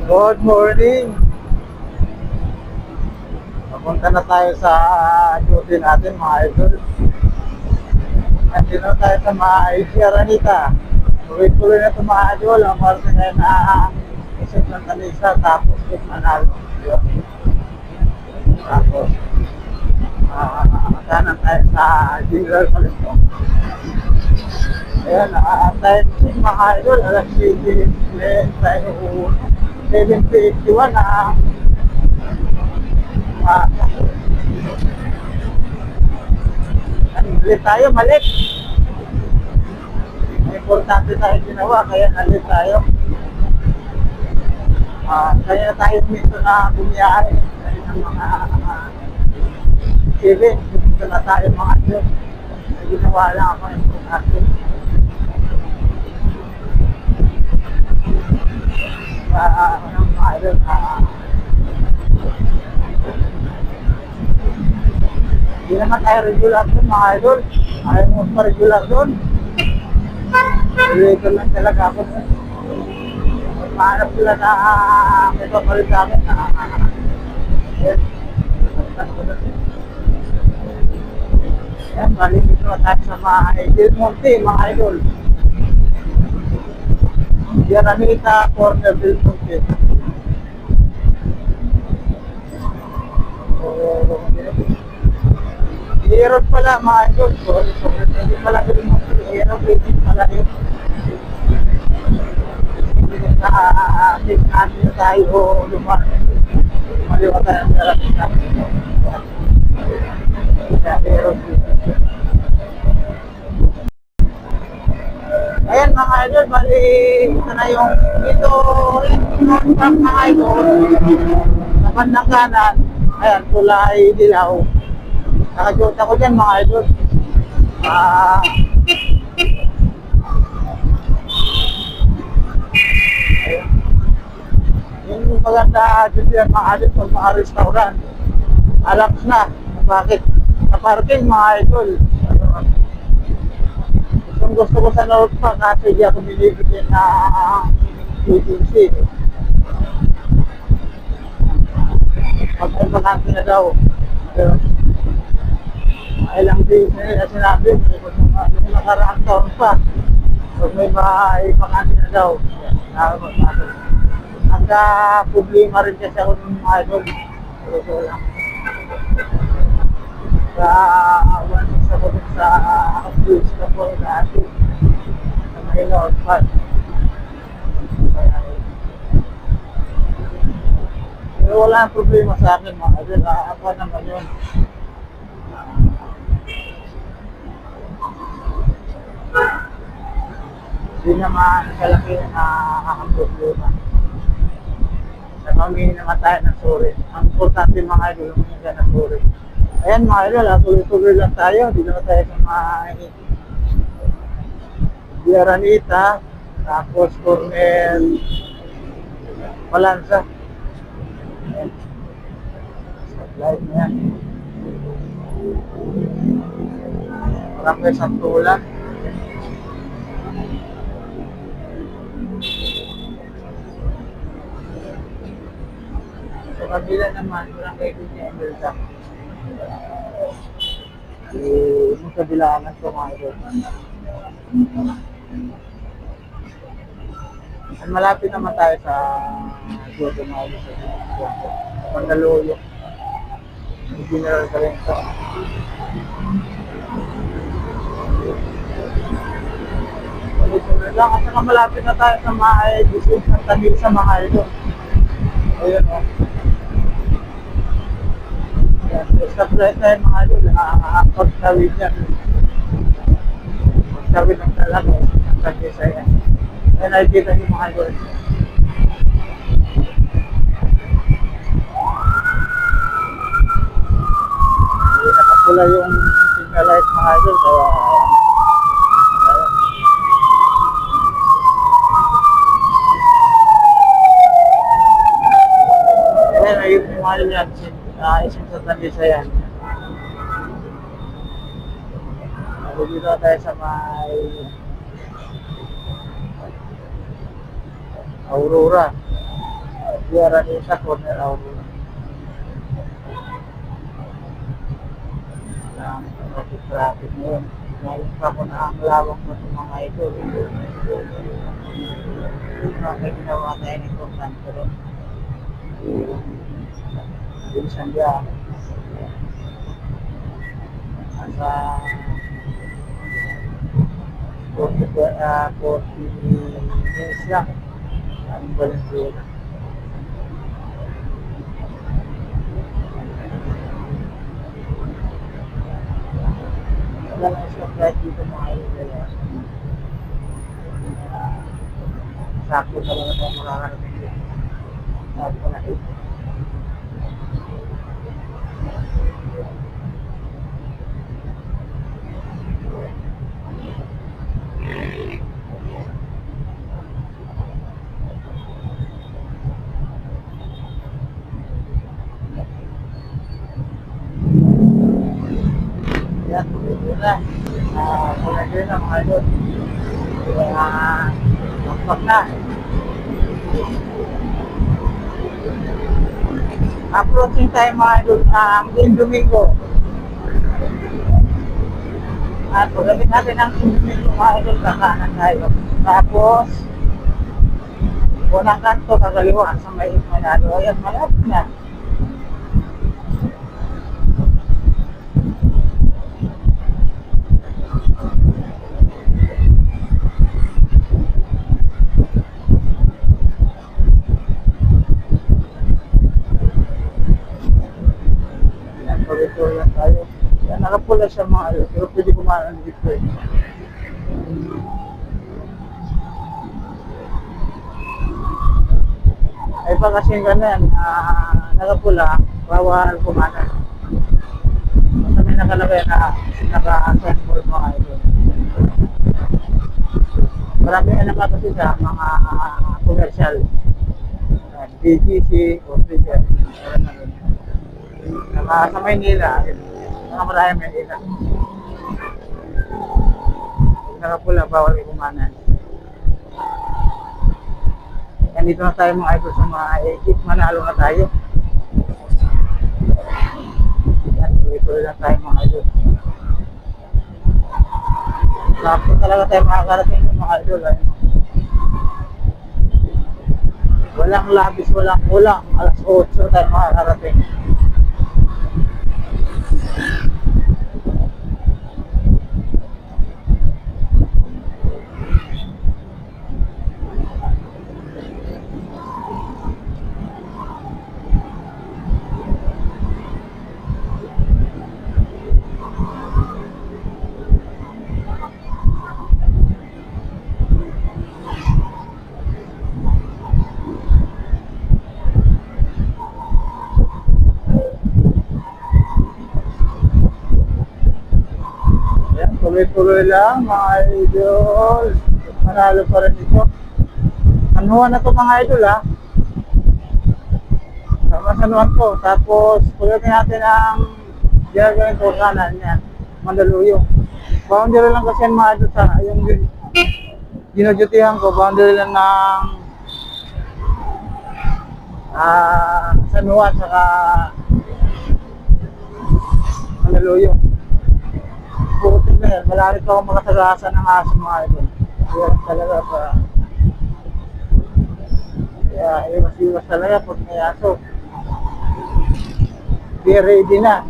Good morning. Papunta na tayo sa duty natin mga idol. Nandito tayo sa mga Sierra. Tuloy-tuloy na ito mga idol. Ang parte ngayon na isip ng Talisa tapos yung Manalo. Yun. Tapos makanan tayo sa General Palito. Ayan, tayo mga idol. Alas 7 tayo 7:51 na nalit tayo, malit. Importante tayo ginawa, kaya nalit tayo. Kaya tayo minto na bumiyahe. Kaya ng mga civil, minto na tayo mga Diyos. Ginawa lang ako importante. Mga idol, hindi naman tayo regular doon mga idol. Ayaw mo pa regular doon. Illegal lang talaga ako doon. Mahanap sila na may papalit sa akin na yan, malimit na tayo sa mga Del Monte mga idol. Sierra Corner Del Monte. Hero pala mga idol. Hindi pala Del Monte. Hero pala yun. Natin tayo lumakas. Maliwa tayo sa Sierra. Hero. Ayan mga idol, bali ito na yung ito truck mga idol sa bandang kanan. Ayan, kulay dilaw. Nakajote ako dyan mga idol. Yung maganda dito yan mga idol sa mga restaurant. Alam na bakit sa parking mga idol. Kung gusto ko sa North Park kasi di ako binibigyan na agency. Pag-impakante na daw. Pero, ilang days na nila sinabi, may nakaraang taon pa. Pag may maipakante na daw. Nagka-problema rin kasi ako ng mga idol. Ito lang. Sa bukod sa abuse na po dati sa may North Park. Pero wala ang problema sa akin mga idol. Ako naman yun. Hindi naman kalaki na ang problema. Humingi naman tayo ng sorry. Ang importante mga idol, humingi ka ng sorry. Ayan mga idol, tuloy-tuloy lang tayo. Hindi naman tayo sa mga Sierra, tapos Cornel Balanza. Ayan. Light na yan. Barangay Santulan. Sa kabila naman, Barangay Dunya Emelda. Yung kabilangan ko mga idol. Malapit naman tayo sa Joto mga idol sa Mandaluyong. General Palito. Tuloy-tuloy lang at saka malapit na tayo sa mga district ng Tagig sa mga idol. Ayun o. Sa flight na yun mga idol, pagtawid yan. Pagtawid ng talaga, ang Tagisa yan. Ay nakikita niyo mga idol. Hindi nakapula yung signal light mga idol, kaya ayan, ayun yung mga idol yan. Isang sa Tagisa yan. Dito tayo sa may Aurora. Sierra Nita, Corner Aurora. Ang traffic ngayon. Ngayon pa ako na ang lawak mo sa mga idol. May ginawa tayo ng program pero bilisan niya. Nasa 40 minutes lang. Ang Valenzuela. Wala lang siya flight dito mga idol. Sakto talaga tayo makakarating dito. Sabi ko na ito. Yan, ito na. Muna din ang mga idol. Magpak na. Approaching tayo mga idol ang Domingo. At pagdating natin ang Domingo mga idol, kakanan tayo. Tapos, unang kanto, kagaliwa sa may Manalo. Ayan, malapit na. Pag-ito lang tayo. Yan, nakapula siya mga idol, pero pwede kumanan dito eh. Ay pa kasi ganun, nakapula, bawal kumanan. Basta may nakalagay na naka-signboard mga idol. Marami na naman kasi sa mga commercial. BGC, official. Sa Maynila, mga marami Maynila. Nakapula, bawal kumanan. Yan, dito na tayo mga idol sa mga exit. Manalo na tayo. Yan, tuloy lang tayo mga idol. Tapos talaga tayo makakarating ng mga idol. Ayun. Walang labis, walang kulang. Alas 8 tayo makakarating. Tuloy-tuloy lang mga idol. Manalo pa rin ito. Sanuhan na ito mga idol ha. Sanuhan ko. Tapos pagdating natin ang ginagawin ko kanan yan. Mandaluyong. Boundary lang kasi yan mga idol sa yung ginodutihan ko. Boundary lang ng Sanuhan saka Mandaluyong. Buti na yan, malapit ako makasagasan ng aso mga idol. Kaya talaga pa. Kaya iwas-iwas talaga pag may aso. Be ready na.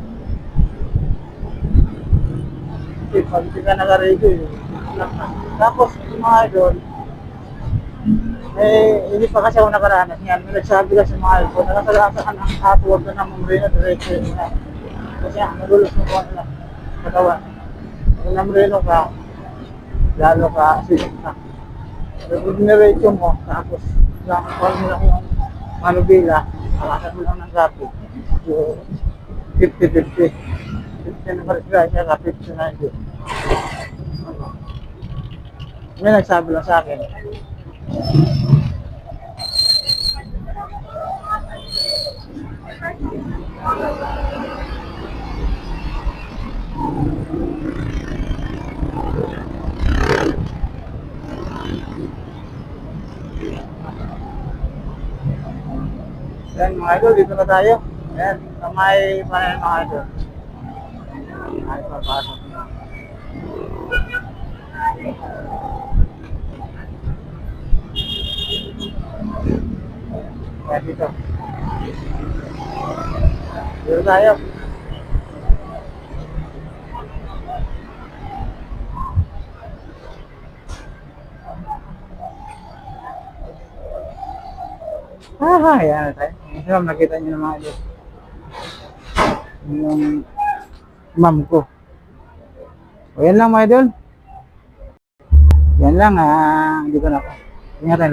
Kasi pag hindi ka naka-ready, tapos mga idol, hindi pa kasi ako nakaranas yan. May nagsabi kasi mga idol, kung nakasagasan ka ng aso, huwag ka na mamrino, diretso na. Kasi nagulos mo ko na katawan. Kung namreno ka, lalo ka sinig ka. Pero generate mo, tapos kung mo lang yung manubila, alasan mo lang ng gapi. So, 50-50. 50 na parisga siya ka, 50 na hindi. May nagsabi lang sa akin. Ayan mga idol, dito na tayo. Ayan, sa may panay mga idol. Ay, papasok. Ayan dito. Dito tayo. Ayan na tayo. Ayan, nakita niyo na mga idol. Yung ma'am ko. O yan lang mga idol. Yan lang, hindi ko na. Ingat tayo.